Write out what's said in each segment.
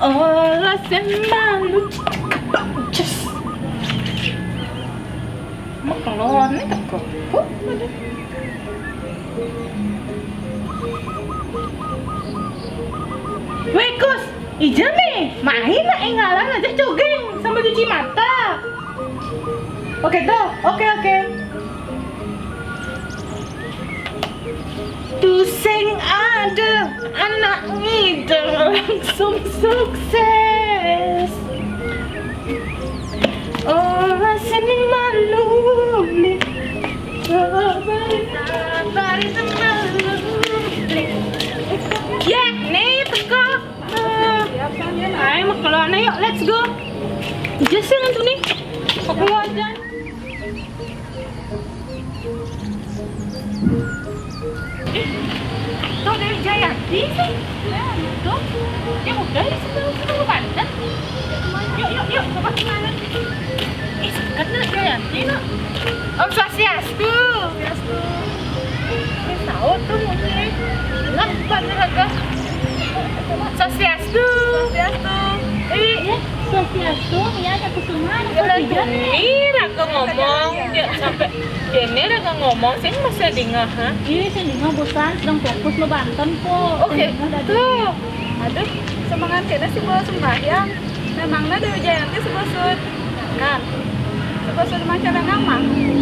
Olah semalu just mak keluar nih teko. Weh Kus, ijan nih, main nak ngalah aja jogging sambil cuci mata. Oke tuh, oke. Tusing ada anak ngidam langsung sukses. Orang sini malu nih, sabar semalu. Ya, nih teko. Ayo mau keluar nih, yuk let's go. Jasin itu nih, mau keluar aja. Tuh dari Jayanti sih. Tuh, yang udah di sebelah Banten. Yuk, coba kemana? Sekat nak Jayanti nak. Om Swastiastu. Ini tahu tuh mungkin. Lambat nih Raga. Swastiastu. Iya, Swastiastu. Ya, aku semua. Ini Raga ngomong. Ya sampai ini Raga ngomong. Sini masih dengar, ha? Iya, saya dengar bosan sedang fokus lo Banten po. Oke, tuh. Aduh, semangat kita sih bawa sembahyang. Memangnya Dewi Jayanti sebesut kan? Sebesut macam nama.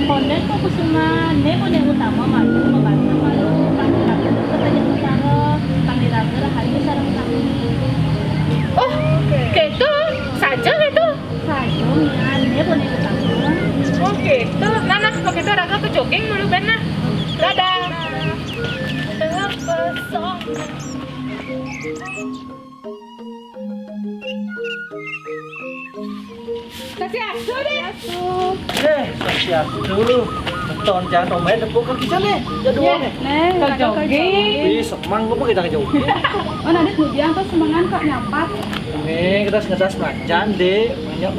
Konde kok kusuma, ne konde utama malu, Banten malu. Panggil katanya utara, panggil raga hari sarang kami. Oh, gitu. Saja gitu. Saya ne konde utama. Oke, tuh. Nah, begitu Raga ke jogging dulu benar. Dadah. Terpesona. Swastiastu deh. Swastiastu. Beton jangan omain tepuk kaki sana. Jadul nih. Ke jogging. Ih, semang apa kita ke jogging? Oh, nanti kemudian tuh semangat kok nyapat. Ini kertas macan deh, banyak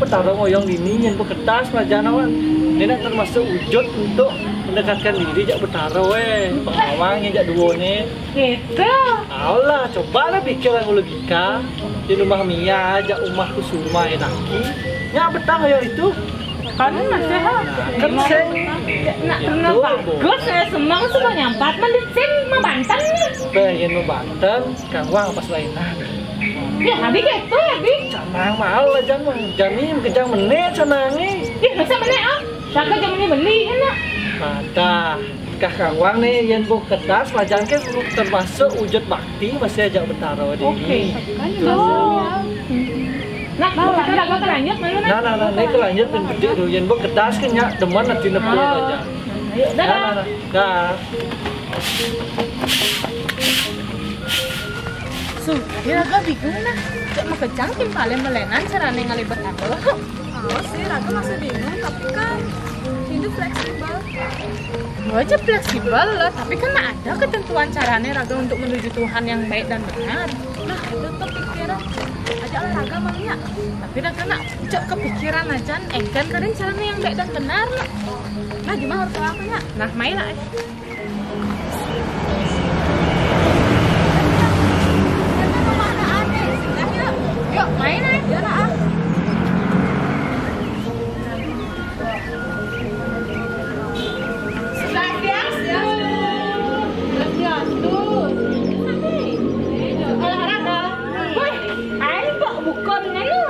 betah ngoyong dini nyen kertas macan awan. Ini nak termasuk wujud untuk mendekatkan diri jak betara weh. Pengawangnya jak dua nih. Gitu. Allah, cobalah pikir aku logika. Di rumah Mia, jak rumah Kusuma enaki. Nya betah ngoyong itu. Kan masih ha. Kan saya Nak kenapa? Bagus saya semang sudah nyampat mendesin Banten. pengen mau Banten, Kang Wang pas lainan. Ya habis gitu habis. Canang mahal lah jangan, jangan kejang menit canangnya. Ih, masa mana ah? Raga jam ini beli enak. Pada Kang Wang nih yang bu kertas majan kan termasuk wujud bakti masih ajak betara di Oke. ini. Oh. Nah, kita Raga kelanjut mana nak? Nah, ini kelanjut dan gede tuh yang bu kertas kan ya deman nanti nepul aja. Ayo, dadah. Dah. Dia Raga bingung nah. Cak mau kejang tim paling melenan carane ngalibet aku. Oh sih, Raga masih bingung, tapi kan hidup fleksibel. Aja fleksibel lah, tapi kan ada ketentuan caranya Raga untuk menuju Tuhan yang baik dan benar. Nah, itu tuh pikiran. Aja lah Raga maunya. Tapi Raga nak cak kepikiran aja, enggan kadang caranya yang baik dan benar lah. Nah, gimana harus apa ya? Nah, main lah. Yuk, main aja. Ya lah. Olahraga. Wih, ayo kok bukan nganu.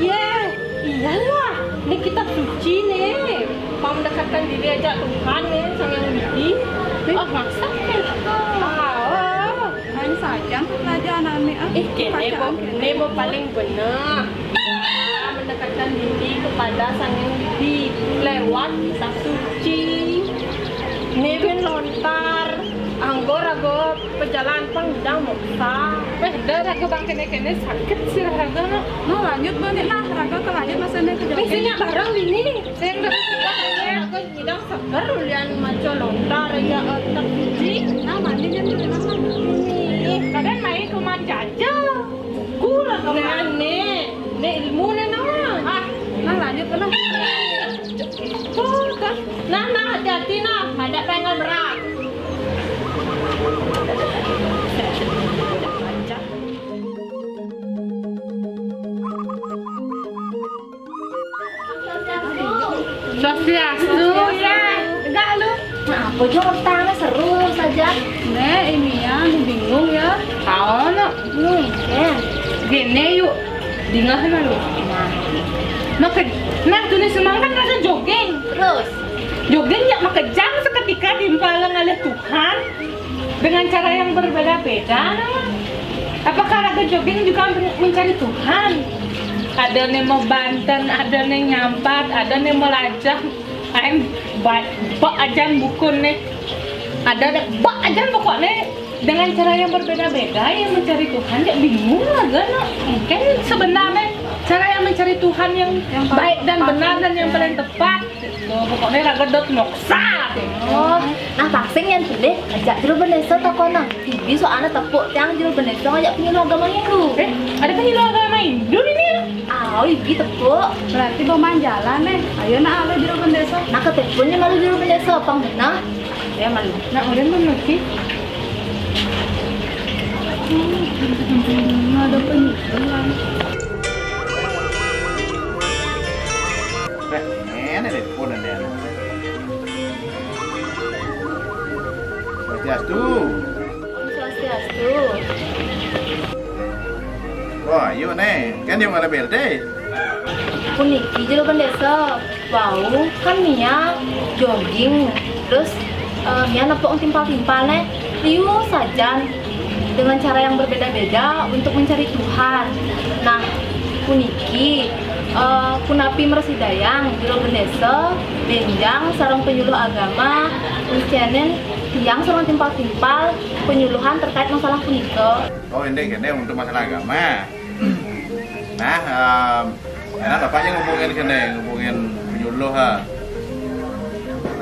Iyalah. Ini kita suci nih. Mau mendekatkan diri aja Tuhan nih, sang yang widi. Oh, masa gitu. Main saja pelajaran nih. Nebo paling benar. Mendekatkan diri kepada sang yang widi lewat kisah suci. Nebin lontar. Anggo pejalan panjang moksa. Dah Raga bang kene sakit sih Raga nak. Nah, lanjut banget lah. Raga ke lanjut masa nih ke jogging. Biasanya barang ini nih. Saya udah Raga hidang seger ulian maco lontar ya otak suci. Nah, mandinya tuh nama. Nih, kalian main ke rumah Jaja. Gula kalian nih. Nih ilmu nih nah. Nah, lanjut lah. Nah, hati-hati nah. Ada pengen berat. Swastiastu ya. Enggak lu. Nah, apa juga tangan seru saja. Nek, ini ya, lu bingung ya. Tahu no. Mungkin. Gini yuk. Dingah na lu. Nah, tuh nih semangat ada jogging. Terus, Jogging ya makejang seketika dimpalang oleh Tuhan dengan cara yang berbeda-beda. Apakah raga jogging juga mencari Tuhan? Ada yang mau banten, ada yang nyampat, ada yang mau lajang. Aing bak ajan bukun nih. Ada bak ajan pokoknya dengan cara yang berbeda-beda yang mencari Tuhan. Ya bingung lah no. Mungkin sebenarnya cara yang mencari Tuhan yang baik dan benar dan yang paling tepat. Tuh, pokoknya raga dot moksa. oh, nah vaksin yang boleh ajak jero benesa tokono. TV soalnya tepuk tiang jero benesa ngajak penyuluh agama Hindu. Ada penyuluh agama Hindu ini. Ah, ibu tepuk. Berarti mau main jalan nih. Ayo nak lu jero desa. Nah, ketepunnya malu jero benesa pang benar. Ya malu. Nah, udah mengerti. Ada penyuluhan. Ini deh, pun ada. Swastiastu. Swastiastu. Wah, yuk nih, kan yang ada berde. Puniki jero benesa. Wow, kan Mia jogging. Terus Mia nepok timpal-timpal nih. Liu saja dengan cara yang berbeda-beda untuk mencari Tuhan. Nah, puniki punapi mersidayang jero benesa benjang sarang penyuluh agama uncianen tiang sarang timpal-timpal penyuluhan terkait masalah punika. Oh ini untuk masalah agama. Nah, enak bapaknya ngomongin penyuluh ha.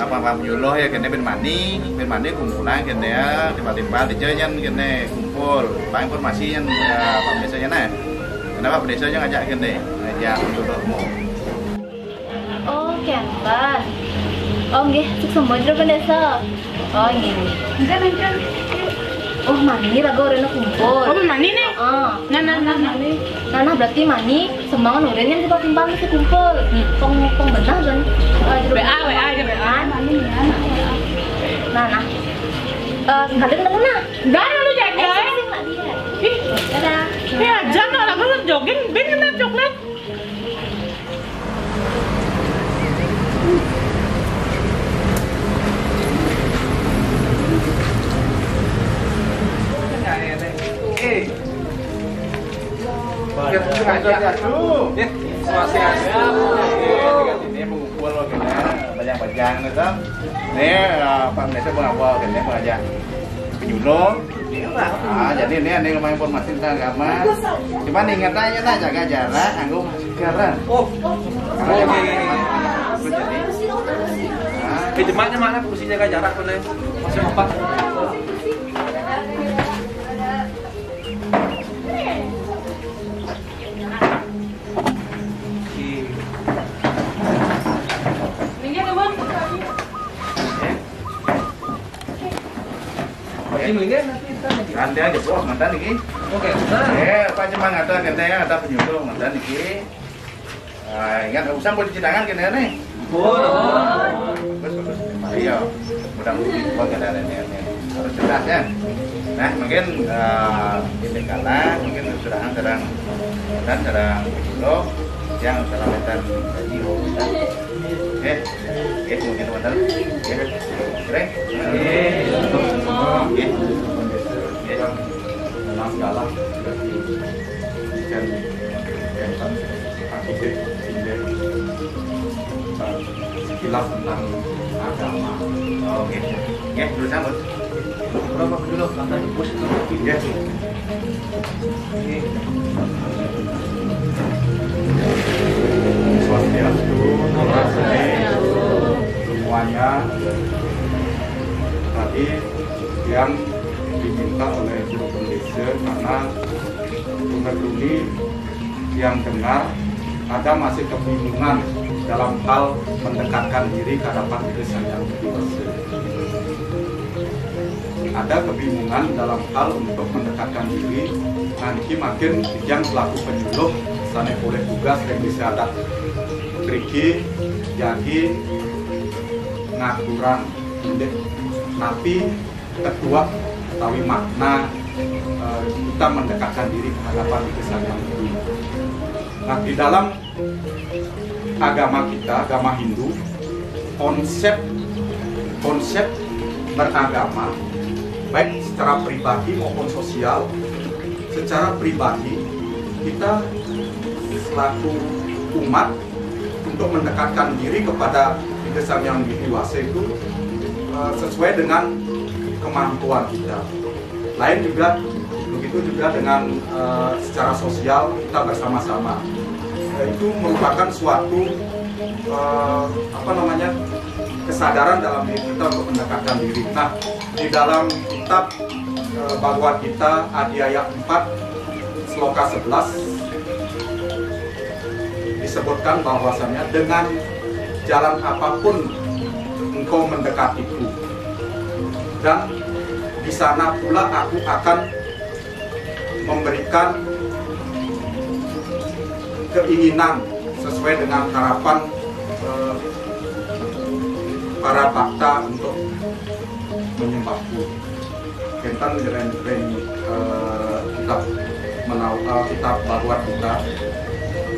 Apa penyuluh ya ben mani kumpulan ya timpal-timpal dijenyan kumpul pak informasi yang pak desanya nah. Kenapa pak desanya ngajak ngajak penyuluhmu? Oh, kenten. Oh, nggih, cek semua jero desa. Oh, nggih. Enggak. Oh, mani raga orangnya kumpul. Oh, mani nih. Nah, berarti mani semangat orang yang timpal-timpal mesti kumpul. Pong benar kan? WA aja WA. Mani ya. Nah. Kalian udah mana? Enggak lu jaga. Ih, Dadah. ya jangan lah lu jogging, ben kena coklat. Ini mengumpul banyak-banyak gitu. Ini Pak Desa mengapa mengajak penyuluh. Jadi ini ngomong informasi tentang agama. Cuman ingat aja lah jaga jarak, anggo sekarang. Jemaatnya mana fungsi jaga jarak mana? Masih empat. Nanti aja bos, mantan ini. Oke, Pak cuma ada penyuluh mantan ini. Ingat usah buat cidangan kena nih. Bagus. Iya, mudah-mudahan buat kendaraan ini harus cerdas ya. Nah, mungkin ini kala mungkin sedang penyuluh yang dalam metan jiwa. Mungkin mantan. Keren. Memang segala dan sekilas tentang agama. Oke, dulu sambut. berapa dulu lantai bus Ya. Swastiastu, semuanya tadi yang diminta oleh Guru Pendesa karena mengerti yang dengar ada masih kebingungan dalam hal mendekatkan diri ke hadapan Yesus yang kuasa. Ada kebingungan dalam hal untuk mendekatkan diri, nanti makin yang selaku penyuluh sana boleh tugas yang disyarat Triki, Jaki, ngaturan tapi kedua tahu makna kita mendekatkan diri ke hadapan Sang Hyang Widi. Nah, di dalam agama kita, agama Hindu, konsep beragama baik secara pribadi maupun sosial. Secara pribadi kita selaku umat untuk mendekatkan diri kepada Sang Hyang Widi Wase itu sesuai dengan kemampuan kita. Lain juga begitu juga dengan secara sosial kita bersama-sama. Itu merupakan suatu kesadaran dalam diri kita untuk mendekatkan diri. Nah, di dalam kitab Bhagavad Gita Adhyaya 4 Sloka 11 disebutkan bahwasannya dengan jalan apapun engkau mendekatiku, dan di sana pula aku akan memberikan keinginan sesuai dengan harapan para bakta untuk menyembahku. Kita menjelaskan kitab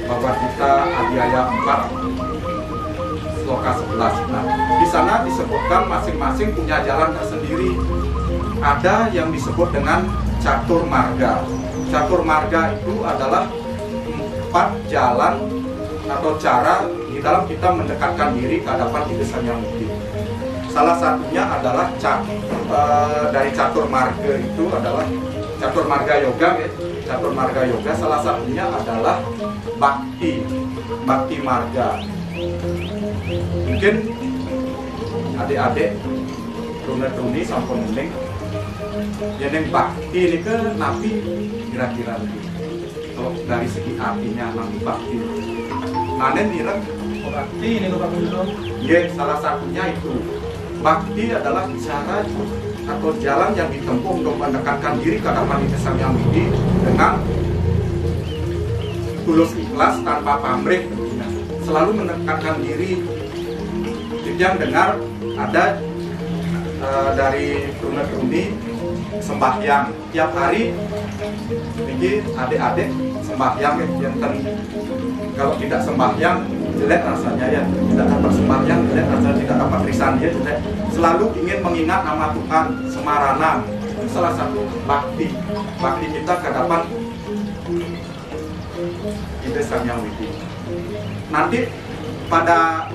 Bhagavad Gita Adhyaya 4 Sloka 11. Nah, di sana disebutkan masing-masing punya jalan tersendiri. Ada yang disebut dengan catur marga. Catur marga itu adalah 4 jalan atau cara di dalam kita mendekatkan diri ke hadapan Sang Hyang Widi. Salah satunya adalah dari catur marga itu adalah catur marga yoga. Catur marga yoga salah satunya adalah bakti marga. Mungkin adik-adik rune-rune sampun mending yang bakti ini ke nabi kira-kira kalau dari segi artinya nabi bakti. Nanen dirang bakti ini Bapak Guru. Ya, salah satunya itu. Bakti adalah cara atau jalan yang ditempuh untuk mendekatkan diri ke hadapan Sang Hyang Widi dengan tulus ikhlas tanpa pamrih, selalu mendekatkan diri. Yang dengar ada dari Rune sembahyang tiap hari. Ini adik-adik sembahyang yang kalau tidak sembahyang jelek rasanya ya, tidak dapat sembahyang jelek rasanya, tidak dapat risan dia jelek. Selalu ingin mengingat nama Tuhan Semarana. Itu salah satu bakti kita ke hadapan Sang Hyang Widi. Nanti pada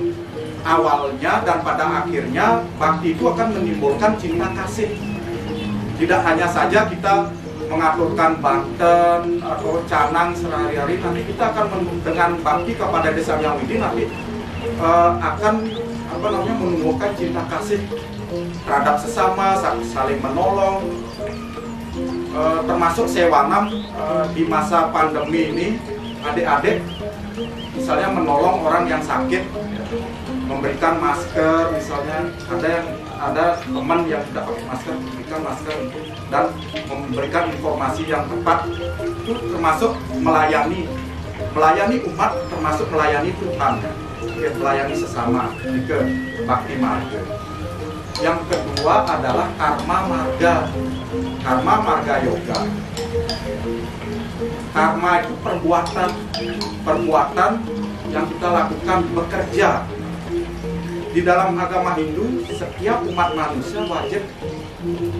awalnya dan pada akhirnya bakti itu akan menimbulkan cinta kasih. Tidak hanya saja kita mengaturkan banten atau canang sehari-hari, nanti kita akan dengan bakti kepada Sang Hyang Widi nanti akan menumbuhkan cinta kasih terhadap sesama, saling menolong, termasuk sewanam di masa pandemi ini. Adik-adik misalnya menolong orang yang sakit, memberikan masker, misalnya ada teman yang tidak pakai masker, memberikan masker dan memberikan informasi yang tepat. Itu termasuk melayani umat, termasuk melayani Tuhan, melayani sesama, ke bakti marga. Yang kedua adalah karma marga yoga. Karma itu perbuatan yang kita lakukan, bekerja. Di dalam agama Hindu, setiap umat manusia wajib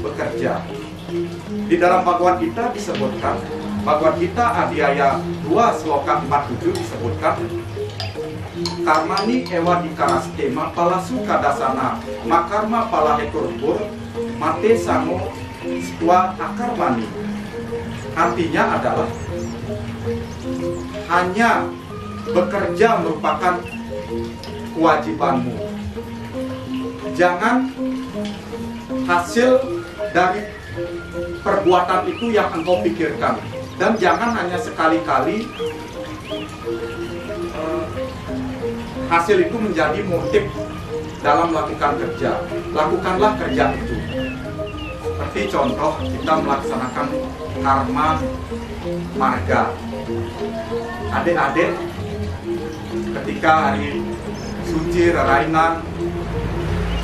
bekerja. Di dalam Bhagavad Gita disebutkan, Bhagavad Gita Adhyaya 2 Sloka 47 disebutkan, Karmani ewa dikarastema palasu kadasana makarma palaheturbur mate samo stua akarmani. Artinya adalah hanya bekerja merupakan kewajibanmu. Jangan hasil dari perbuatan itu yang engkau pikirkan, dan jangan hanya sekali-kali hasil itu menjadi motif dalam melakukan kerja. Lakukanlah kerja itu. Seperti contoh kita melaksanakan karma marga. Adik-adik ketika hari suci rarainan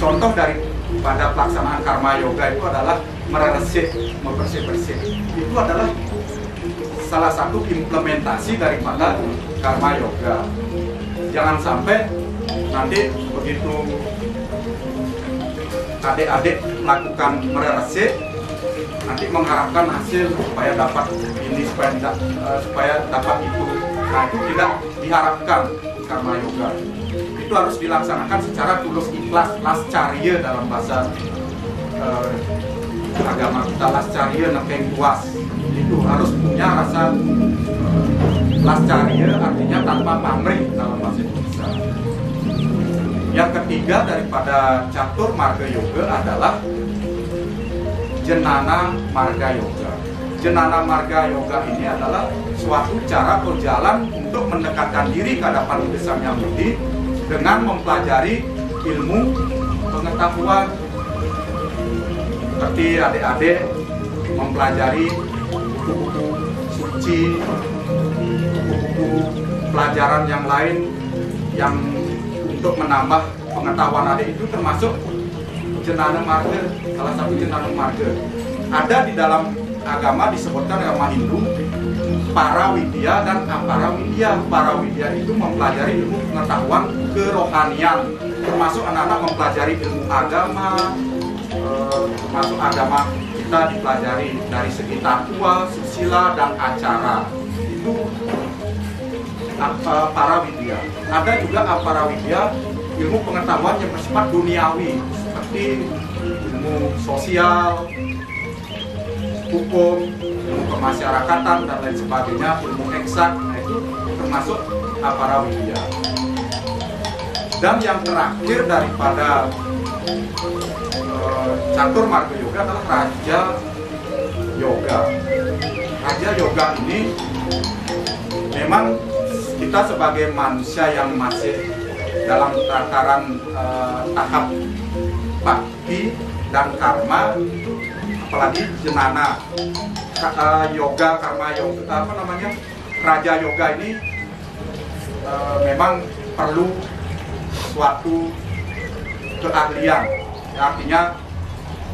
contoh daripada pelaksanaan karma yoga itu adalah meresik, membersih-bersih. Itu adalah salah satu implementasi daripada karma yoga. Jangan sampai nanti begitu adik-adik melakukan meresik, nanti mengharapkan hasil supaya dapat ini, supaya dapat itu. Nah, itu tidak diharapkan karma yoga. Itu harus dilaksanakan secara tulus ikhlas, lascarya dalam bahasa agama kita, lascarya nekeng puas. Itu harus punya rasa lascarya, artinya tanpa pamrih dalam bahasa Indonesia. Yang ketiga daripada catur marga yoga adalah jenana marga yoga. Jenana marga yoga ini adalah suatu cara atau jalan untuk mendekatkan diri ke hadapan Sang Hyang Widi dengan mempelajari ilmu pengetahuan. Seperti adik-adik mempelajari buku-buku suci, buku-buku pelajaran yang lain yang untuk menambah pengetahuan adik itu termasuk jenana marga, salah satu jenana marga. Ada di dalam agama disebutkan agama Hindu para widya dan apara widya. Para widya itu mempelajari ilmu pengetahuan kerohanian, termasuk anak-anak mempelajari ilmu agama, termasuk agama kita dipelajari dari segi takwa, susila dan acara. Itu para widya. Ada juga apara widya, ilmu pengetahuan yang bersifat duniawi seperti ilmu sosial, hukum, ilmu kemasyarakatan dan lain sebagainya, ilmu eksak. Nah, itu termasuk apara widya. Dan yang terakhir daripada catur marga yoga adalah raja yoga. Raja yoga ini memang kita sebagai manusia yang masih dalam tataran tahap bakti dan karma, apalagi jenana yoga, karma yoga, raja yoga ini memang perlu suatu keahlian, artinya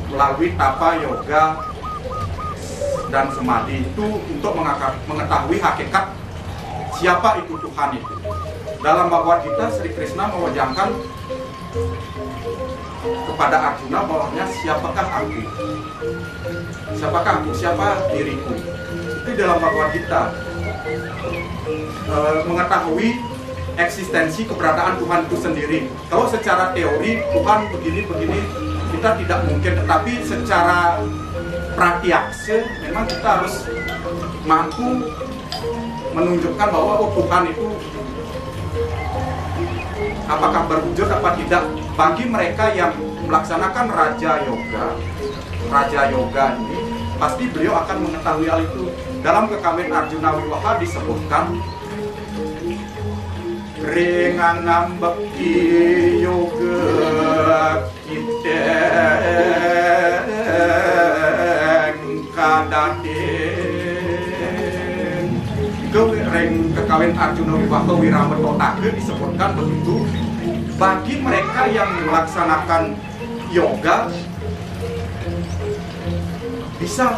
melalui tapa yoga dan samadhi itu untuk mengetahui hakikat siapa itu Tuhan itu. Dalam Bhagavad Gita, Sri Krishna mewajangkan kepada Arjuna bahwasanya siapakah aku? Siapakah aku? Siapa diriku? Itu dalam Bhagavad Gita. Mengetahui eksistensi keberadaan Tuhan itu sendiri. Kalau secara teori Tuhan begini-begini kita tidak mungkin, tetapi secara pratyaksa memang kita harus mampu menunjukkan bahwa Tuhan itu apakah berwujud apa tidak. Bagi mereka yang melaksanakan raja yoga ini pasti beliau akan mengetahui hal itu. Dalam Kekawin Arjuna Wiwaha disebutkan ringan bekti yoga kiteng kadaden. Kekawin Arjuna Wiwaha Wirametotake disebutkan begitu. Bagi mereka yang melaksanakan yoga bisa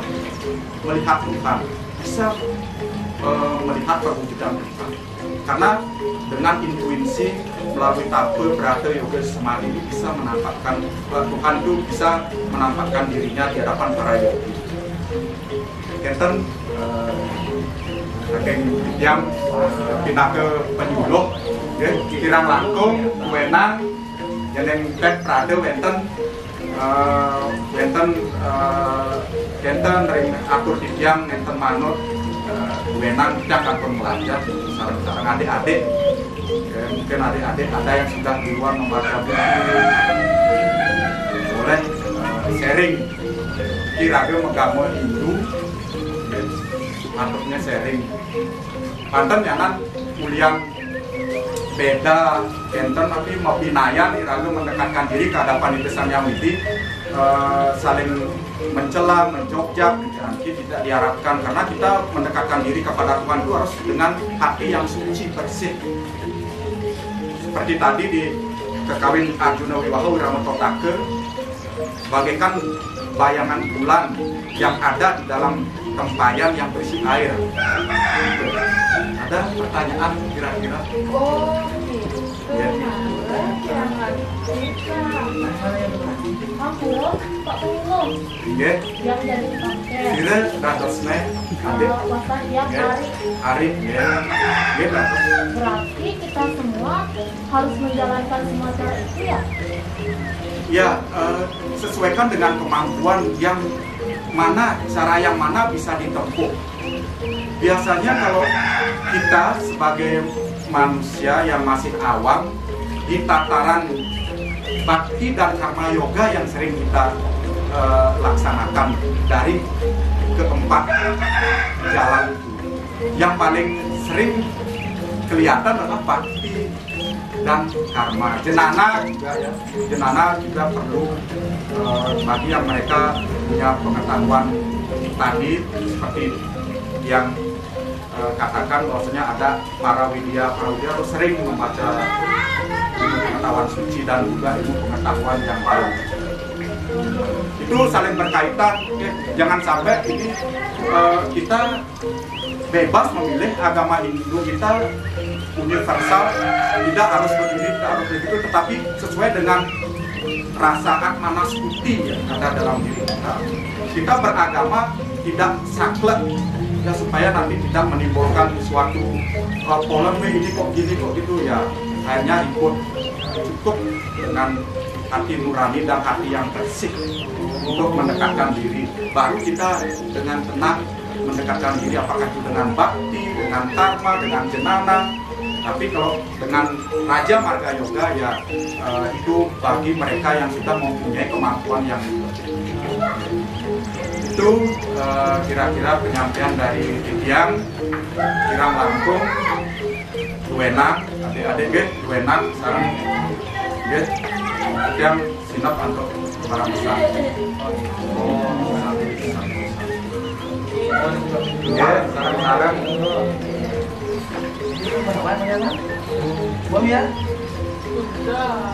melihat Tuhan, bisa melihat perwujudan Tuhan. Karena dengan intuisi melalui tapa, brata, yoga, samadhi ini bisa menampakkan Tuhan itu bisa menampakkan dirinya di hadapan para yogi. Kenten yang pindah ke penyuluh, kirang langkung, wenang, yang pet prada wenten dari atur tiang nenten manut wenang tidak akan belajar sarang adik-adik. Mungkin adik-adik ada yang sudah di luar membaca buku, boleh sharing kira-kira megamo Hindu, maksudnya sharing panten jangan muliang beda enten tapi mau binayan iraga mendekatkan diri ke hadapan Sang Hyang Widi, saling mencela, menjogja, nanti tidak diharapkan, karena kita mendekatkan diri kepada Tuhan itu harus dengan hati yang suci, bersih. Seperti tadi kekawin Arjuna Wiwaha Wiranototake bagaikan bayangan bulan yang ada di dalam tempayan yang berisi air. Gitu. Ada pertanyaan kira-kira? Oh, gitu. Ya. Aku, Pak Tunggu. Iya. Yang jadi pakai. Kira datosne adik. Wasan yang Ya. hari. Arif ya. Iya datos. Berarti kita semua harus menjalankan semua cara itu ya? Ya, sesuaikan dengan kemampuan yang mana, cara yang mana bisa ditempuh. Biasanya kalau kita sebagai manusia yang masih awam di tataran bakti dan karma yoga yang sering kita laksanakan dari keempat jalan itu, yang paling sering kelihatan adalah bakti dan karma. Jenana juga ya, jenana juga perlu bagi yang mereka punya pengetahuan tadi seperti yang katakan bahwasanya ada para widya harus sering membaca pengetahuan suci dan juga ilmu pengetahuan yang baru. Itu saling berkaitan. Jangan sampai ini kita bebas memilih agama Hindu kita universal, tidak harus begini, tidak harus begitu, tetapi sesuai dengan rasa manas putih yang ada dalam diri kita. Kita beragama tidak saklek, ya, supaya nanti tidak menimbulkan suatu polemik ini kok gini kok gitu ya. Hanya ikut cukup dengan hati nurani dan hati yang bersih untuk mendekatkan diri. Baru kita dengan tenang mendekatkan diri, apakah itu dengan bakti, dengan karma, dengan jenana. Tapi kalau dengan Raja Marga Yoga ya itu bagi mereka yang sudah mempunyai kemampuan yang itu kira-kira penyampaian dari Tidiang, Kirang Lampung, Duwenang, adik-adik Duwenang sekarang yang sinap untuk para besar. Ya, sekarang Bom ya? Udah.